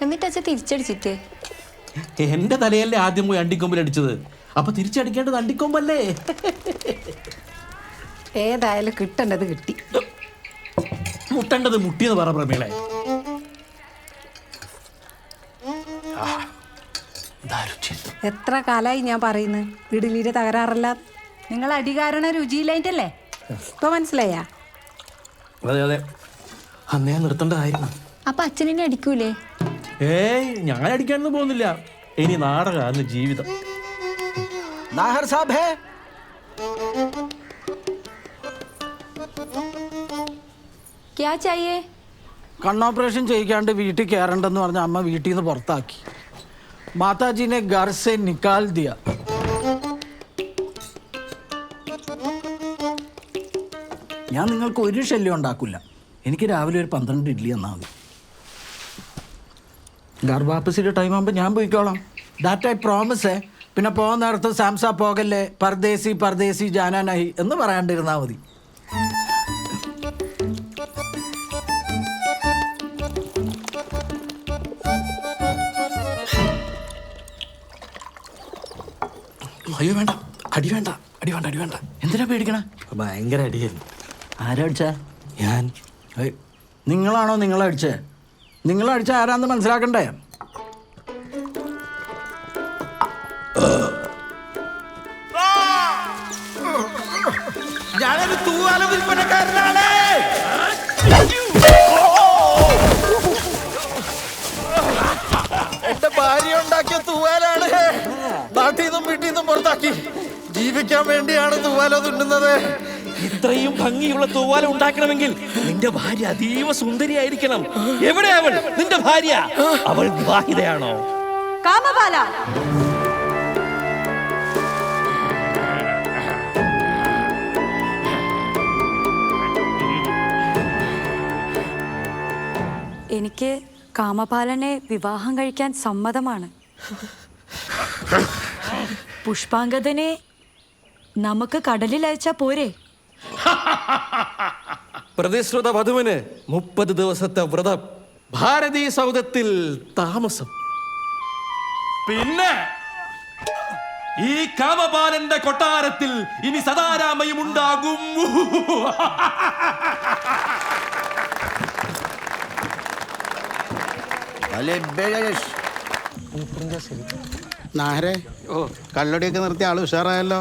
എന്നിട്ട് അച്ഛൻ തിരിച്ചടിച്ചിട്ട് എന്റെ തലയല്ലേ ആദ്യം പോയി അണ്ടിക്കൊമ്പിൽ അടിച്ചത്, അപ്പൊ തിരിച്ചടിക്കേണ്ടത് അണ്ടിക്കൊമ്പല്ലേ. ഏതായാലും കിട്ടേണ്ടത് കിട്ടി. മുട്ടേണ്ടത് മുട്ടിയെന്ന് പറ പ്രമീളെ. എത്ര കാലായി ഞാൻ പറയുന്നു ഇഡലിയുടെ തകരാറല്ല. നിങ്ങൾ അടികാരണ രുചിയില്ലായിട്ടല്ലേ? ഇപ്പൊ മനസ്സിലായ? അതെ അതെ, അന്ന് ഞാൻ നിർത്തേണ്ടതായിരുന്നു. അപ്പൊ അച്ഛനെ അടിക്കൂലേ? ഏയ്, ഞാൻ അടിക്കാനൊന്നും പോകുന്നില്ല. ഇനി നാടകമാണ് ജീവിതം. നാഹർ സാബ് ഹേ. ക്യാ ചായേ? കണ്ണോപ്പറേഷൻ ചെയ്യിക്കാണ്ട് വീട്ടിൽ കയറണ്ടെന്ന് പറഞ്ഞ അമ്മ വീട്ടിൽ നിന്ന് പുറത്താക്കി. മാതാജിനെ ഘർ സെ നിക്കാൽ ദിയ. ഞാൻ നിങ്ങൾക്ക് ഒരു ശല്യം ഉണ്ടാക്കില്ല. എനിക്ക് രാവിലെ ഒരു 12 ഇഡ്ഡലി തന്നാൽ മതി. ഗർഭാപ്പസിയുടെ ടൈം ആകുമ്പോൾ ഞാൻ പോയിക്കോളാം. That I promise. പിന്നെ പോകാൻ നേരത്ത് സാംസ പോകല്ലേ, പർദേശി പർദേശി ജാനാനായി എന്ന് പറയാണ്ടിരുന്നാൽ മതി. അയ്യോ വേണ്ട, അടി വേണ്ട, അടി വേണ്ട, അടി വേണ്ട. എന്തിനാ പേടിക്കണ? ഭയങ്കര അടിയായിരുന്നു. ആരടിച്ചാ? ഞാൻ. നിങ്ങളാണോ നിങ്ങളടിച്ചേ? നിങ്ങളടിച്ച ആരാന്ന് മനസ്സിലാക്കണ്ടേ? ഞാനൊരു തൂവാല വിൽപ്പനക്കാരനാണ്. എന്റെ ഭാര്യ ഉണ്ടാക്കിയ തൂവാലാണ്. നാട്ടിൽ നിന്നും വീട്ടിൽ നിന്നും പുറത്താക്കി. ജീവിക്കാൻ വേണ്ടിയാണ് തൂവാല തുന്നുന്നത്. ഇത്രയും ഭംഗിയുള്ള തൂവാല ഉണ്ടാക്കണമെങ്കിൽ നിന്റെ ഭാര്യ അതീവ സുന്ദരിയായിരിക്കണം. എവിടെ അവൾ, നിന്റെ ഭാര്യ? അവൾ വിവാഹിതയാണോ? കാമബാല. എനിക്ക് കാമപാലനെ വിവാഹം കഴിക്കാൻ സമ്മതമാണ്. പുഷ്പാങ്കദനെ നമുക്ക് കടലിൽ അയച്ചാ പോരെ? പ്രതിശ്രുത വധുവിന് 30 ദിവസത്തെ വ്രതം, ഭാരതീ സൗധത്തിൽ താമസം. പിന്നെ ഈ കാമപാലന്റെ കൊട്ടാരത്തിൽ ഇനി സദാരാമയും ഉണ്ടാകും. നാഹരെ, കള്ളടിയൊക്കെ നിർത്തിയ ആള് ഉഷാറായല്ലോ.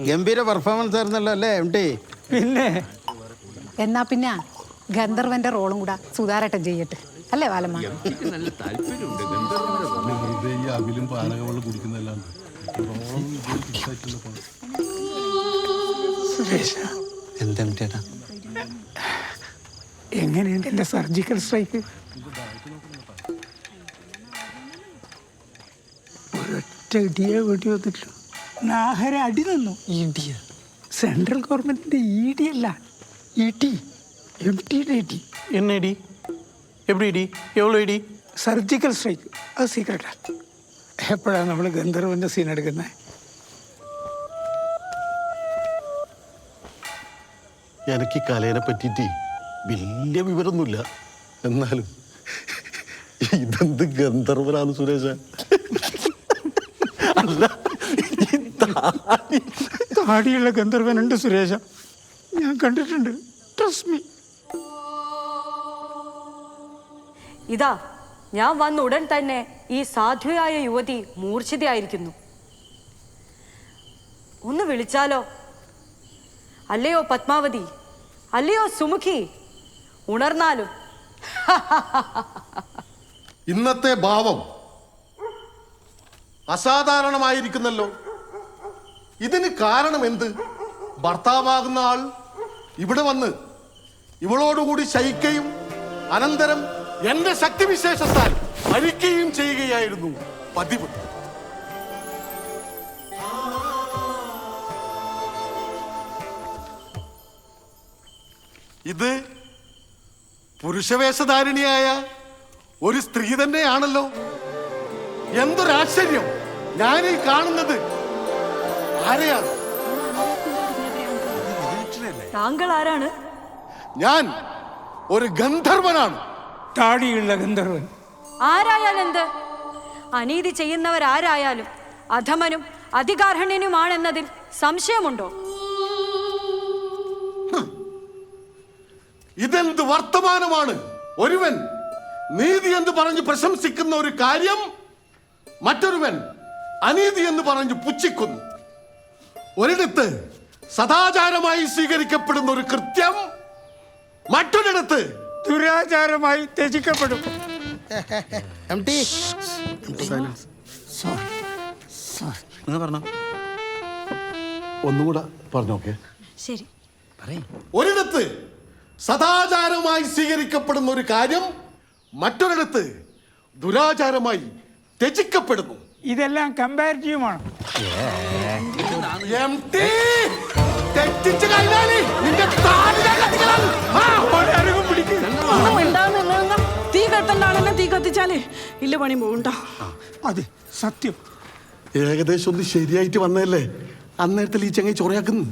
ഗംഭീര പെർഫോമൻസ് ആയിരുന്നല്ലോ അല്ലേ MT? പിന്നെ എന്നാ പിന്നെ ഗന്ധർവന്റെ റോളും കൂടെ സുധാരട്ടൻ ചെയ്യട്ടെ, അല്ലേ വാലമ്മ? എങ്ങനെയുണ്ട് എന്റെ സർജിക്കൽ സ്ട്രൈക്ക്? ഒരൊറ്റ ഇടിയെ വേണ്ടി വന്നിട്ടുള്ളൂ. നാഹര അടി നിന്നു. ഇടിയ സെൻട്രൽ ഗവൺമെന്റിന്റെ ED അല്ല, ET, MTയുടെ ഇടി. என்ன இடி? எப்படி இடி? எவ்வளோ இடி? Surgical strike. അത് സീക്രട്ടാ. എപ്പോഴാണ് നമ്മൾ ഗന്ധർവന്റെ സീൻ എടുക്കുന്നത്? എനിക്ക് കലയെ പറ്റിയിട്ട് വലിയ വിവരമൊന്നുമില്ല. എന്നാലും ഇതെന്ത് ഗന്ധർവനാണ് സുരേഷ? അല്ല, താടിയുള്ള ഗന്ധർവനുണ്ട് സുരേഷ, ഞാൻ കണ്ടിട്ടുണ്ട്. Trust me. ഇതാ ഞാൻ വന്ന ഉടൻ തന്നെ ഈ സാധുവായ യുവതി മൂർച്ഛിതയായിരിക്കുന്നു. ഒന്ന് വിളിച്ചാലോ? അല്ലയോ പത്മാവതി, അല്ലയോ സുമുഖി, ഉണർന്നാലും. ഇന്നത്തെ ഭാവം അസാധാരണമായിരിക്കുന്നല്ലോ. ഇതിന് കാരണം എന്ത്? ഭർത്താവാകുന്ന ആൾ ഇവിടെ വന്ന് ഇവളോടുകൂടി ശയിക്കുകയും അനന്തരം എന്റെ ശക്തിവിശേഷത്താൽ മരിക്കുകയും ചെയ്യുകയായിരുന്നു പതിവ്. ഇത് പുരുഷവേഷധാരിണിയായ ഒരു സ്ത്രീ തന്നെയാണല്ലോ. എന്തൊരാശ്ചര്യം! ഞാനീ കാണുന്നത് ആരെയാണ്? താങ്കൾ ആരാണ്? ഞാൻ ഒരു ഗന്ധർവനാണ്. താടിയുള്ള ഗന്ധർവൻ. ആരായാലെന്ത്? അനീതി ചെയ്യുന്നവരാരായാലും അധമനും അധികാർഹണ്യനുമാണെന്നതിൽ സംശയമുണ്ടോ? ഇതെന്ത് വർത്തമാനമാണ്? ഒരുവൻ നീതി എന്ന് പറഞ്ഞ് പ്രശംസിക്കുന്ന ഒരു കാര്യം മറ്റൊരുവൻ അനീതി എന്ന് പറഞ്ഞ് പുച്ഛിക്കുന്നു. ഒരിടത്ത് സദാചാരമായി സ്വീകരിക്കപ്പെടുന്ന ഒരു കൃത്യം മറ്റൊരിടത്ത് ദുരാചാരമായി ത്യജിക്കപ്പെടും. ഒന്നുകൂടെ പറഞ്ഞോക്കെ. ശരി. ഒരിടത്ത് സദാചാരമായി സ്വീകരിക്കപ്പെടുന്ന ഒരു കാര്യം മറ്റൊരിടത്ത് ദുരാചാരമായി ത്യജിക്കപ്പെടുന്നു. ഇതെല്ലാം കമ്പാരിറ്റീവുമാണ്. തീ കെട്ടണ്ടാണെന്നെ തീ കത്തിച്ചാലേ ഇല്ല പണി പോകണ്ട. അതെ, സത്യം. ഏകദേശം ഒന്ന് ശരിയായിട്ട് വന്നതല്ലേ, അന്നേരത്തിൽ ഈ ചങ്ങായി ചൊറയാക്കുന്നു.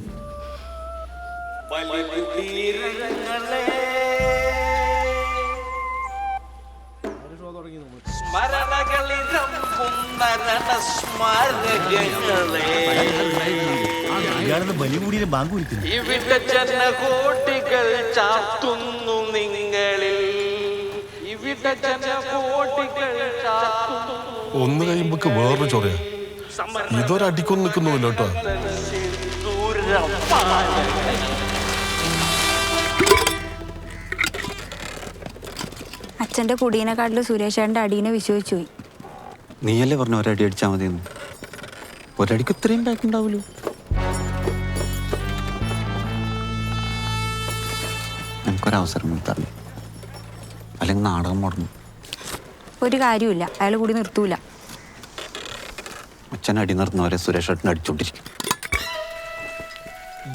ഇവിടെ ജനകോടികൾ ചാത്തുന്നു നിങ്ങളിൽ, ഇവിടെ ജനകോടികൾ ചാത്തുന്നു. ഒന്ന് കഴിയുമ്പോ വേറൊരു ചൊറയാ. ഇതൊരടിക്കൊന്നും നിൽക്കുന്നില്ല കേട്ടോ. അച്ഛൻ്റെ കുടീനെക്കാട്ടിൽ സുരേഷേട്ടൻ്റെ അടീനെ വിശ്വസിച്ചു പോയി. നീയല്ലേ പറഞ്ഞു ഒരടി അടിച്ചാൽ മതിയെന്ന്. ഒരടിക്ക് ഇത്രയും ബാക്ക് ഉണ്ടാവുമല്ലോ. നമുക്കൊരവസരം കൊടുത്താൽ അല്ലെങ്കിൽ നാടകം മുടങ്ങും. ഒരു കാര്യമില്ല, അയാൾ കൂടി നിർത്തൂല. അച്ഛൻ അടി നിർത്തുന്നവരെ സുരേഷ് ഏട്ടൻ അടിച്ചോണ്ടിരിക്കും.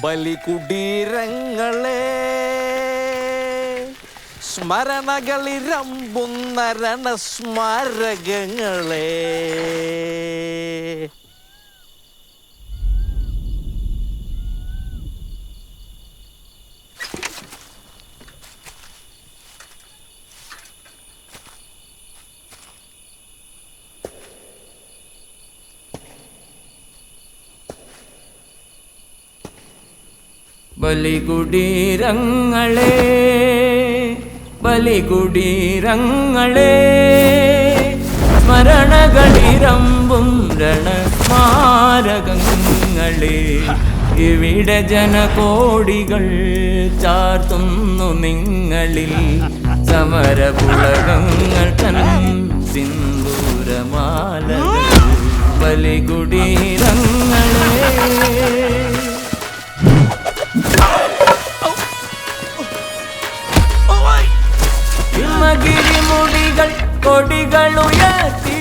ബലികുടീരങ്ങളെ സ്മരണകളിരമ്പുന്ന രണസ്മാരകങ്ങളെ, ബലികുടീരങ്ങളെ ബലികുടീരങ്ങളെ സ്മരണകളിരമ്പും രണസ്മാരകങ്ങളെ, ഇവിടെ ജനകോടികൾ ചാർത്തുന്നു നിങ്ങളിൽ സമരപുളകങ്ങൾ തൻ സിന്ദൂരമാലകൾ. ബലികുടീരങ്ങളെ ഹിമഗിരിമുടികൾ കൊടികൾ ഉയർത്തി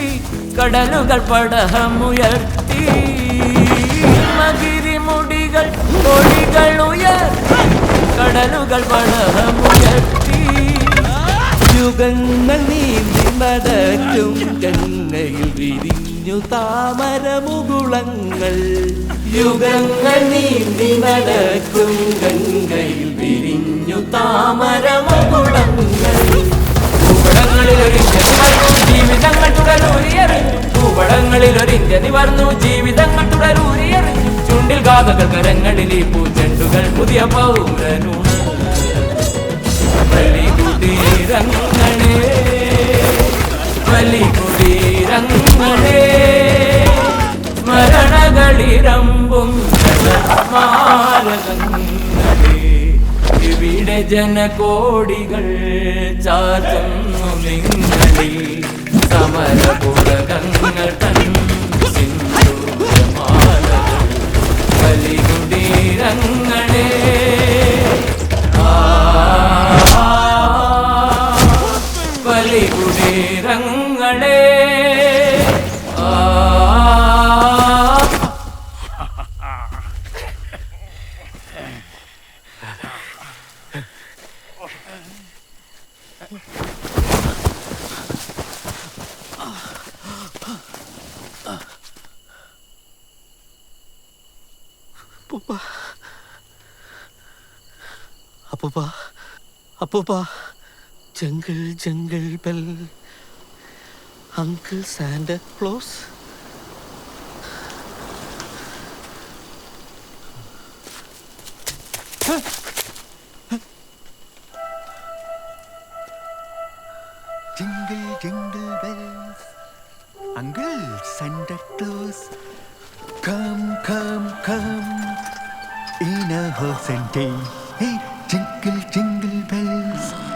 കടലുകൾ പടഹമുയർത്തി. ഹിമഗിരിമുടികൾ കൊടികൾ ഉയർത്തി കടലുകൾ പടഹമുയർത്തി. യുഗങ്ങൾ നീന്തി നടക്കും ഗംഗയിൽ വിരിഞ്ഞു താമരമുകുളങ്ങൾ. യുഗങ്ങൾ നീന്തി നടക്കും ഗംഗയിൽ വിരിഞ്ഞു താമരമുകുളങ്ങൾ. ഭൂപടങ്ങളിൽ ഒരു ഇന്ത്യ നിവർന്നു ജീവിതങ്ങൾ തുടരൂരിയെറിഞ്ഞു. ഭൂപടങ്ങളിൽ ഒരു ഇന്ത്യ നിവർന്നു ജീവിതങ്ങൾ തുടരൂരിയെറിഞ്ഞു. ചുണ്ടിൽ ഗാഥകൾ കരങ്ങളിൽ ഈ പൂച്ചെണ്ടുകൾ പുതിയ പൗരനുണ. ബലികുടീരങ്ങളെ ബലികുടീരങ്ങളെ സ്മരണകളിരമ്പും രണസ്മാരകങ്ങളെ, ഇവിടെ ജനകോടികൾ ചാർത്തുന്നു നിങ്ങളിൽ സമരപുളകങ്ങൾ തൻ സിന്ദൂരമാലകൾ. ബലികുടീരങ്ങളെ ബലികുടീരങ്ങളെ അപ്പൂപ്പ, അപ്പൂപ്പ, jungle jungle bell, uncle Santa Claus. Jingle, jingle bells. Uncle Santa Claus, come, come, come in a horse and tail. Hey, jingle, jingle bells.